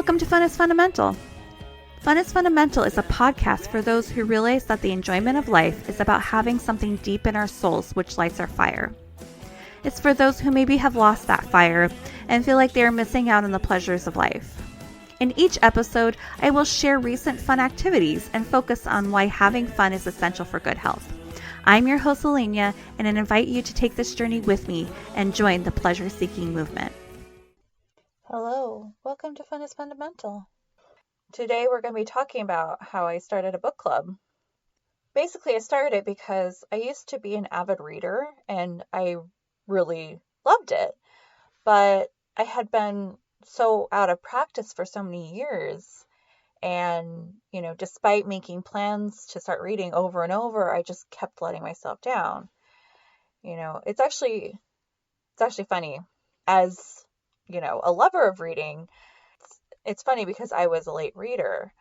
Welcome to Fun is Fundamental. Fun is Fundamental is a podcast for those who realize that the enjoyment of life is about having something deep in our souls which lights our fire. It's for those who maybe have lost that fire and feel like they are missing out on the pleasures of life. In each episode, I will share recent fun activities and focus on why having fun is essential for good health. I'm your host, Elenia, and I invite you to take this journey with me and join the pleasure-seeking movement. Hello, welcome to Fun is Fundamental. Today we're going to be talking about how I started a book club. Basically, I started it because I used to be an avid reader and I really loved it, but I had been so out of practice for so many years. And, despite making plans to start reading over and over, I just kept letting myself down. It's actually funny. As, a lover of reading, it's funny because I was a late reader.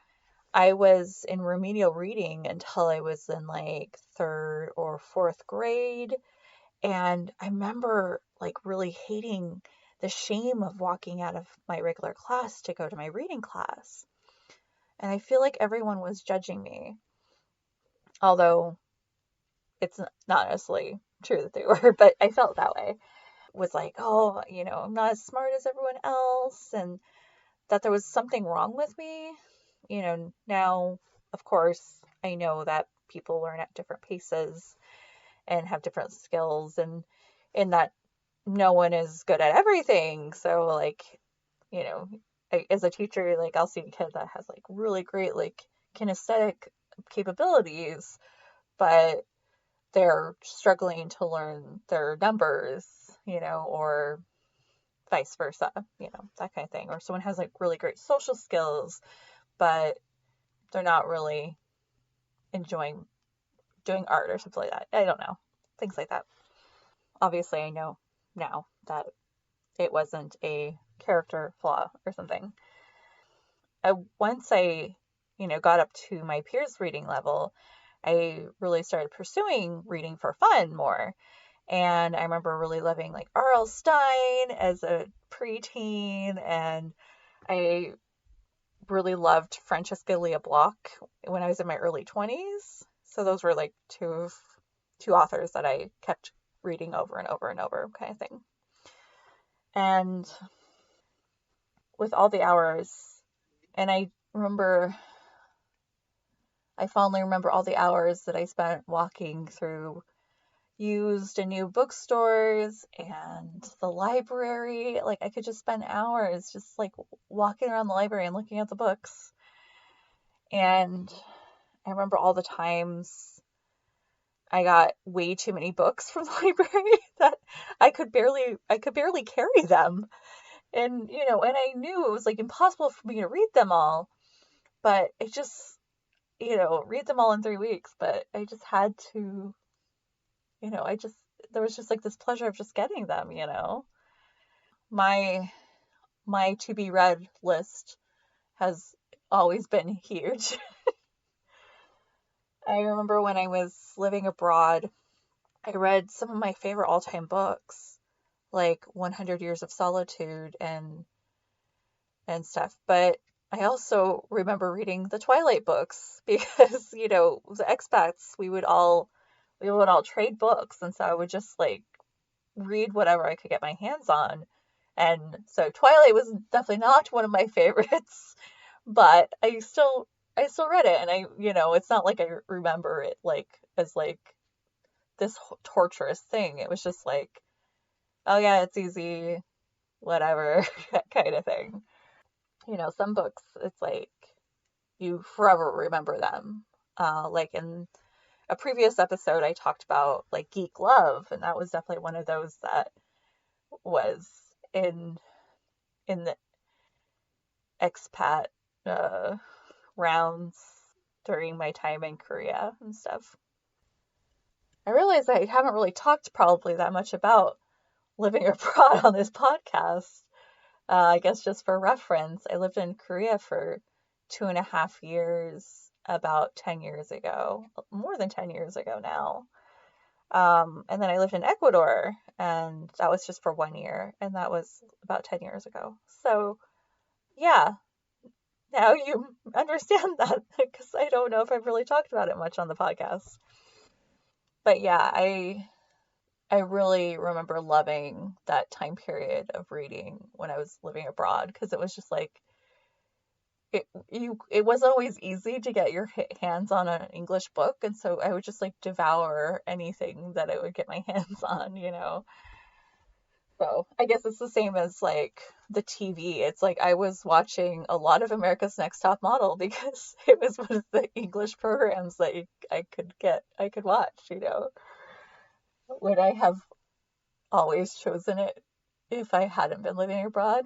I was in remedial reading until I was in like 3rd or 4th grade. And I remember really hating the shame of walking out of my regular class to go to my reading class. And I feel like everyone was judging me. Although it's not necessarily true that they were, but I felt that way. Was like, oh, I'm not as smart as everyone else, and that there was something wrong with me. Now, of course, I know that people learn at different paces and have different skills, and that no one is good at everything. So, as a teacher, I'll see a kid that has really great kinesthetic capabilities, but they're struggling to learn their numbers, or vice versa, that kind of thing. Or someone has really great social skills, but they're not really enjoying doing art or something like that. I don't know. Things like that. Obviously, I know now that it wasn't a character flaw or something. Once I, got up to my peers' reading level, I really started pursuing reading for fun more. And I remember really loving R.L. Stine as a preteen, and I really loved Francesca Lia Bloch when I was in my early 20s. So those were two authors that I kept reading over and over and over, kind of thing. And with all the hours, and I fondly remember all the hours that I spent walking through used and new bookstores and the library. I could just spend hours just walking around the library and looking at the books. And I remember all the times I got way too many books from the library that I could barely carry them. And, and I knew it was impossible for me to read them all, but it just, read them all in 3 weeks, but I just had to, there was just this pleasure of just getting them, My to be read list has always been huge. I remember when I was living abroad, I read some of my favorite all-time books, like 100 Years of Solitude and stuff. But I also remember reading the Twilight books because, the expats, we would all trade books. And so I would just read whatever I could get my hands on. And so Twilight was definitely not one of my favorites, but I still read it. And I, it's not I remember it as this torturous thing. It was just oh yeah, it's easy, whatever, kind of thing. Some books, it's you forever remember them. In a previous episode, I talked about Geek Love, and that was definitely one of those that was in the expat rounds during my time in Korea and stuff. I realize I haven't really talked probably that much about living abroad on this podcast. I guess just for reference, I lived in Korea for 2.5 years, about 10 years ago, more than 10 years ago now. And then I lived in Ecuador, and that was just for 1 year, and that was about 10 years ago. So, yeah, now you understand that, because I don't know if I've really talked about it much on the podcast. But yeah, I really remember loving that time period of reading when I was living abroad, because it was just like it wasn't always easy to get your hands on an English book, and so I would just like devour anything that I would get my hands on, you know. So I guess it's the same as like the TV. It's like I was watching a lot of America's Next Top Model because it was one of the English programs that I could watch, you know. Would I have always chosen it if I hadn't been living abroad?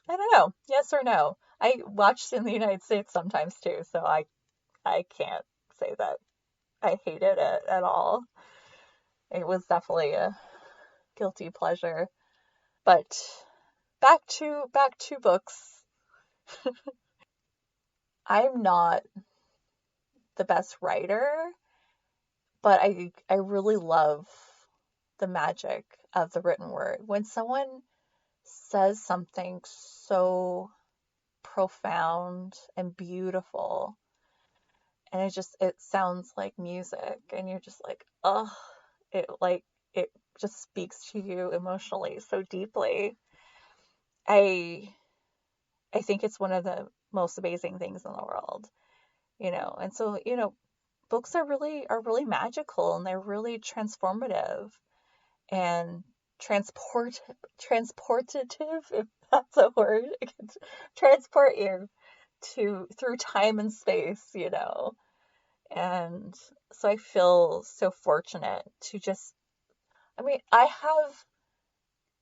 I don't know. Yes or no. I watched in the United States sometimes too, so I can't say that I hated it at all. It was definitely a guilty pleasure. But back to books. I'm not the best writer, but I really love the magic of the written word. When someone says something so profound and beautiful, and it sounds like music, and you're just like, oh, it just speaks to you emotionally so deeply. I I think it's one of the most amazing things in the world, you know. And so, you know, books are really magical, and they're really transformative and transportative, if that's a word. It can transport you to through time and space, you know. And so I feel so fortunate to just, I mean, I have,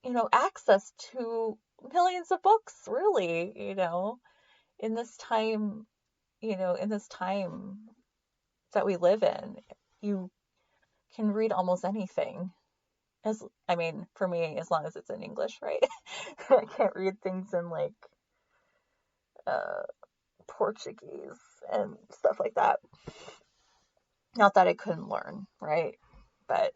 you know, access to millions of books, really, you know, in this time, in this time that we live in. You can read almost anything. I mean, for me, as long as it's in English, right? I can't read things in like uh, Portuguese and stuff like that. Not that I couldn't learn, right? But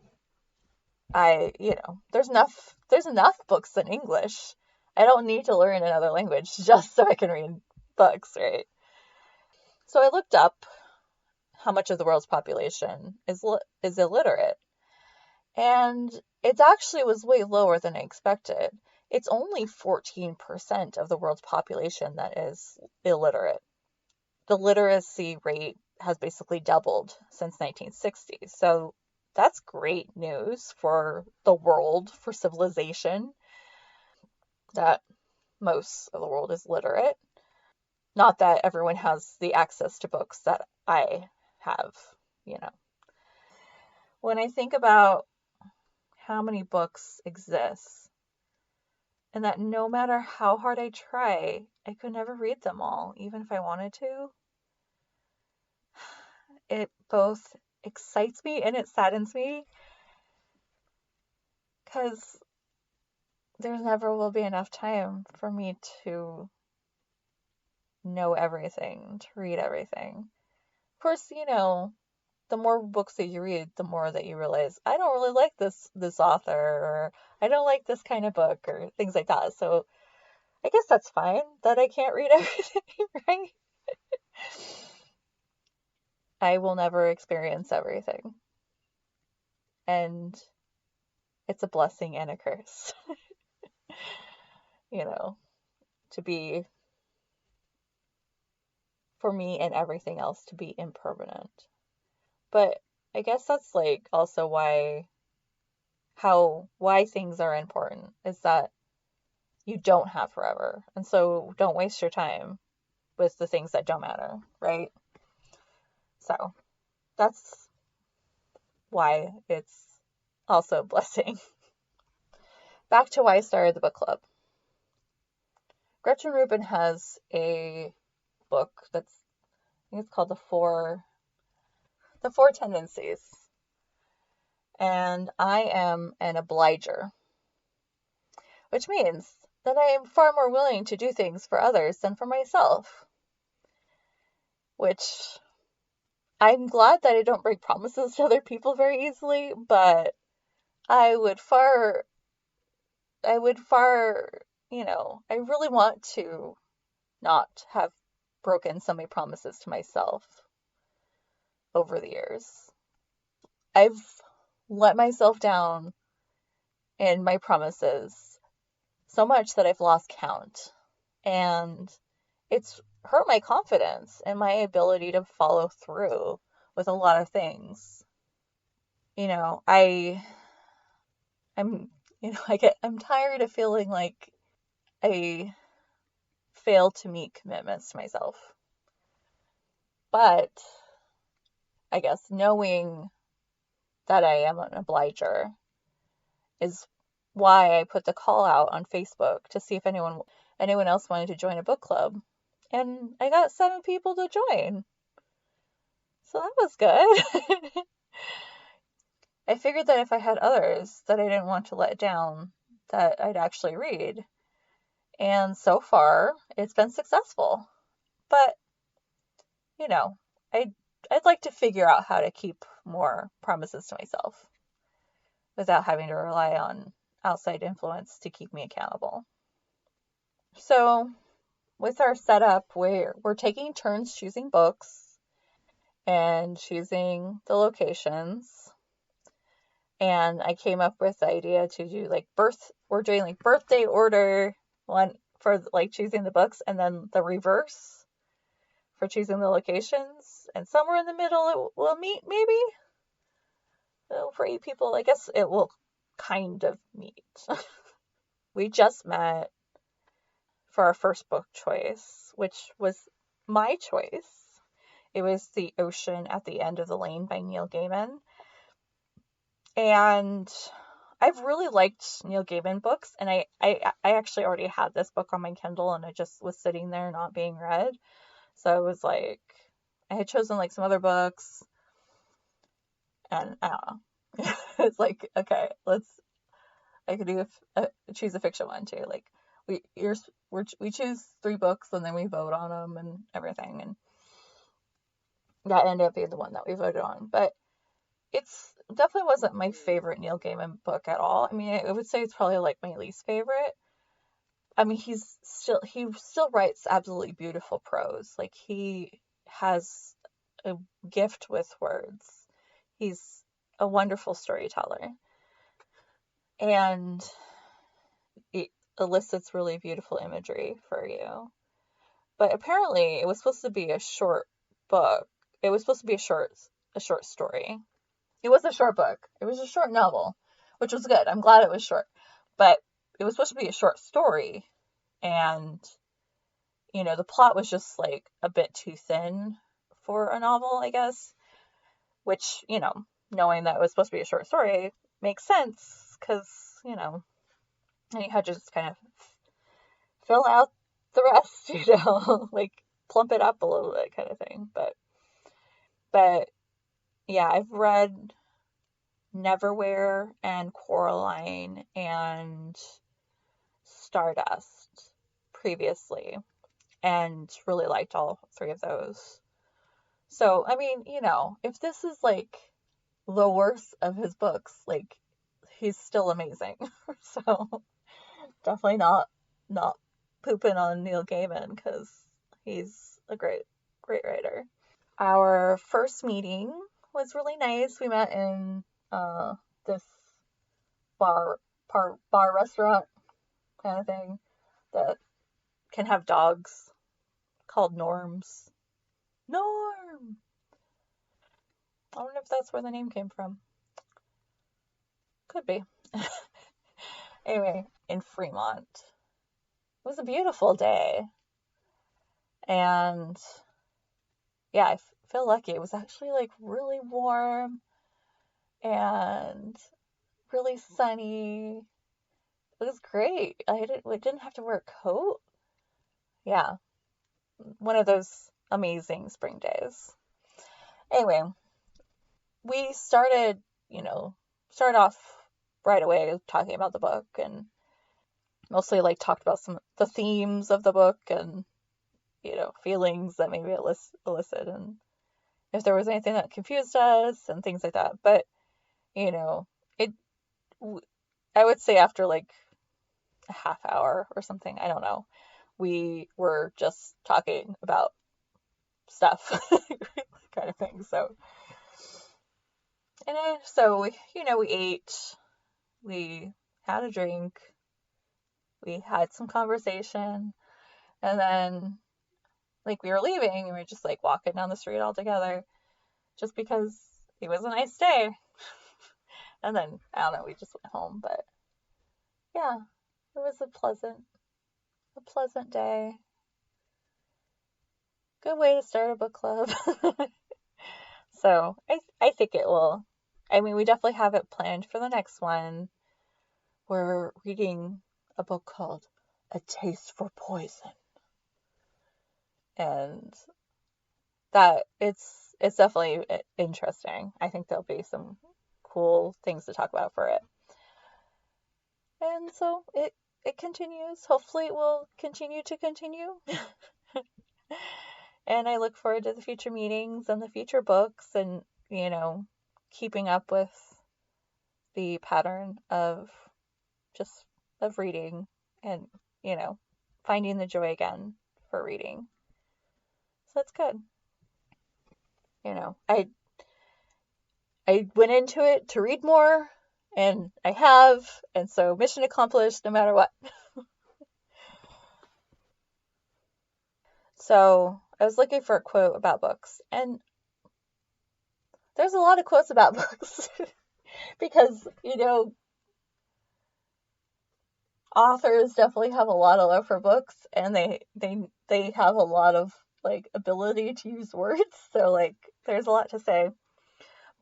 there's enough books in English. I don't need to learn another language just so I can read books, right? So I looked up how much of the world's population is illiterate, and it actually was way lower than I expected. It's only 14% of the world's population that is illiterate. The literacy rate has basically doubled since 1960. So that's great news for the world, for civilization, that most of the world is literate. Not that everyone has the access to books that I have, you know. When I think about how many books exist, and that no matter how hard I try, I could never read them all, even if I wanted to, it both excites me and it saddens me, because there never will be enough time for me to know everything, to read everything. Of course, you know, the more books that you read, the more that you realize, I don't really like this author, or I don't like this kind of book, or things like that. So I guess that's fine that I can't read everything, right? I will never experience everything. And it's a blessing and a curse, you know, to be, for me and everything else to be impermanent. But I guess that's like also why things are important, is that you don't have forever. And so don't waste your time with the things that don't matter, right? So that's why it's also a blessing. Back to why I started the book club. Gretchen Rubin has a book I think it's called the Four Tendencies. And I am an obliger, which means that I am far more willing to do things for others than for myself. Which, I'm glad that I don't break promises to other people very easily, but I would far, I really want to not have broken so many promises to myself over the years. I've let myself down in my promises so much that I've lost count. And it's hurt my confidence and my ability to follow through with a lot of things. You know, I'm I'm tired of feeling like I fail to meet commitments to myself. But I guess knowing that I am an obliger is why I put the call out on Facebook to see if anyone else wanted to join a book club. And I got 7 people to join. So that was good. I figured that if I had others that I didn't want to let down, that I'd actually read. And so far, it's been successful. But, you know, I'd like to figure out how to keep more promises to myself without having to rely on outside influence to keep me accountable. So, with our setup, we're taking turns choosing books and choosing the locations. And I came up with the idea to do we're doing like birthday order one for like choosing the books, and then the reverse for choosing the locations. And somewhere in the middle it will meet, maybe. So for 8 people, I guess it will kind of meet. We just met for our first book choice, which was my choice. It was The Ocean at the End of the Lane by Neil Gaiman. And I've really liked Neil Gaiman books, and I actually already had this book on my Kindle, and it just was sitting there not being read. So I was like, I had chosen like some other books, and I don't know. It's like, okay, I could choose a fiction one too. Like we choose 3 books, and then we vote on them and everything, and that ended up being the one that we voted on. But it's definitely wasn't my favorite Neil Gaiman book at all. I mean, I would say it's probably like my least favorite. I mean, he still writes absolutely beautiful prose. Like, he has a gift with words. He's a wonderful storyteller. And it elicits really beautiful imagery for you. But apparently it was supposed to be a short book. It was supposed to be a short story. It was a short book. It was a short novel, which was good. I'm glad it was short. But it was supposed to be a short story. And, you know, the plot was just like a bit too thin for a novel, I guess. Which, you know, knowing that it was supposed to be a short story makes sense. Because, you know, and you had to just kind of fill out the rest, you know, like plump it up a little bit kind of thing. But yeah, I've read Neverwhere and Coraline and Stardust previously, and really liked all 3 of those. So, I mean, you know, if this is like the worst of his books, like, he's still amazing. So, definitely not pooping on Neil Gaiman, because he's a great writer. Our first meeting was really nice. We met in this bar restaurant kind of thing that can have dogs, called Norm's. Norm! I don't know if that's where the name came from. Could be. Anyway, in Fremont. It was a beautiful day. And yeah, I feel lucky. It was actually like really warm and really sunny. It was great. I didn't have to wear a coat. Yeah, one of those amazing spring days. Anyway, we started off right away talking about the book, and mostly like talked about some the themes of the book, and, you know, feelings that maybe elicit, and if there was anything that confused us and things like that. But, you know, I would say after like a half hour or something, I don't know, we were just talking about stuff kind of thing. So, so we ate, we had a drink, we had some conversation, and then like we were leaving and we were just like walking down the street all together just because it was a nice day. And then, I don't know, we just went home, but yeah, it was a pleasant day. Good way to start a book club. So I think it will. I mean, we definitely have it planned for the next one. We're reading a book called A Taste for Poison. And that it's definitely interesting. I think there'll be some cool things to talk about for it. And so it continues. Hopefully it will continue to continue. And I look forward to the future meetings and the future books and, keeping up with the pattern of reading and, finding the joy again for reading. So that's good. I went into it to read more, and I have, and so mission accomplished no matter what. So I was looking for a quote about books, and there's a lot of quotes about books because, authors definitely have a lot of love for books, and they have a lot of like ability to use words. So like there's a lot to say.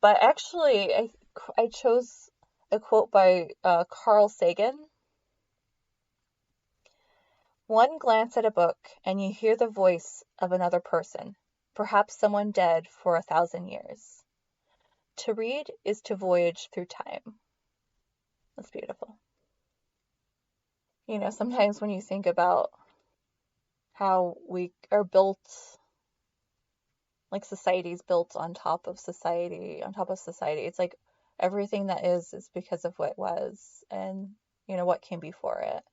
But actually, I chose a quote by Carl Sagan. One glance at a book and you hear the voice of another person, perhaps someone dead for 1,000 years. To read is to voyage through time. That's beautiful. Sometimes when you think about how we are built, like society's built on top of society, it's like everything that is because of what was and, what came before it.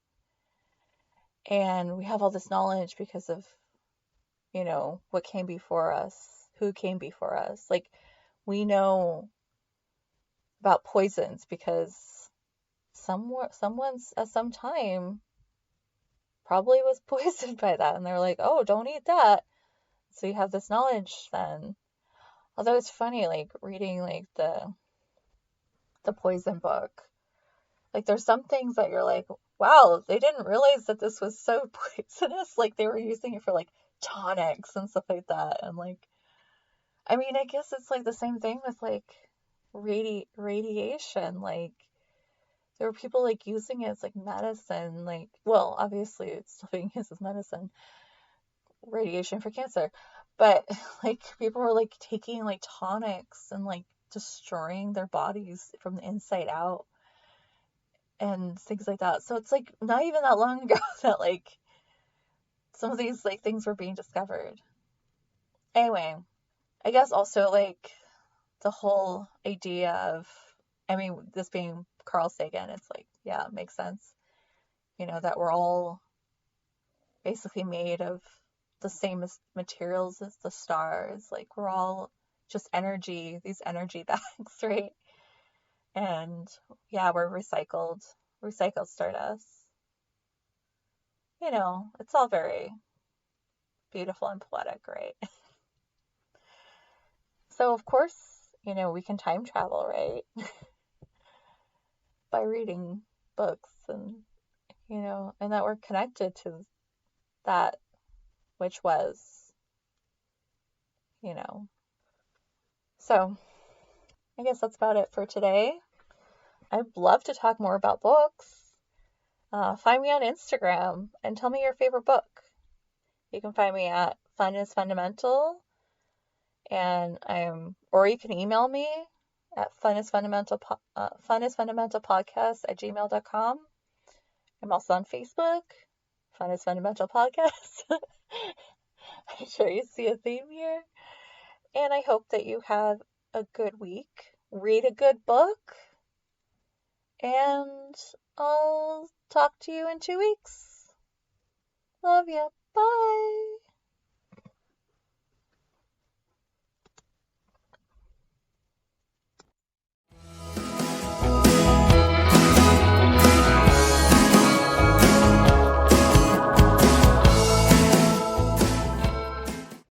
And we have all this knowledge because of, what came before us, who came before us. Like, we know about poisons because someone's at some time probably was poisoned by that. And they're like, oh, don't eat that. So you have this knowledge then. Although it's funny, like, reading, like, the poison book. Like, there's some things that you're like, wow, they didn't realize that this was so poisonous. Like, they were using it for, like, tonics and stuff like that. And, like, I mean, I guess it's, like, the same thing with, like, radiation. Like, there were people, like, using it as, like, medicine. Like, well, obviously, it's still being used as medicine. Radiation for cancer. But, like, people were, like, taking, like, tonics and, like, destroying their bodies from the inside out. And things like that. So it's like not even that long ago that like some of these like things were being discovered. Anyway, I guess also like the whole idea of, I mean, this being Carl Sagan, it's like, yeah, it makes sense. That we're all basically made of the same materials as the stars. Like we're all just energy, these energy bags, right? And yeah, we're recycled stardust. It's all very beautiful and poetic, right? So, of course, we can time travel, right? By reading books and, and that we're connected to that which was, So, I guess that's about it for today. I'd love to talk more about books. Find me on Instagram and tell me your favorite book. You can find me at Fun is Fundamental, and or you can email me at funisfundamentalpodcast@gmail.com. I'm also on Facebook, Fun is Fundamental Podcast. I'm sure you see a theme here. And I hope that you have a good week. Read a good book. And I'll talk to you in 2 weeks. Love ya. Bye.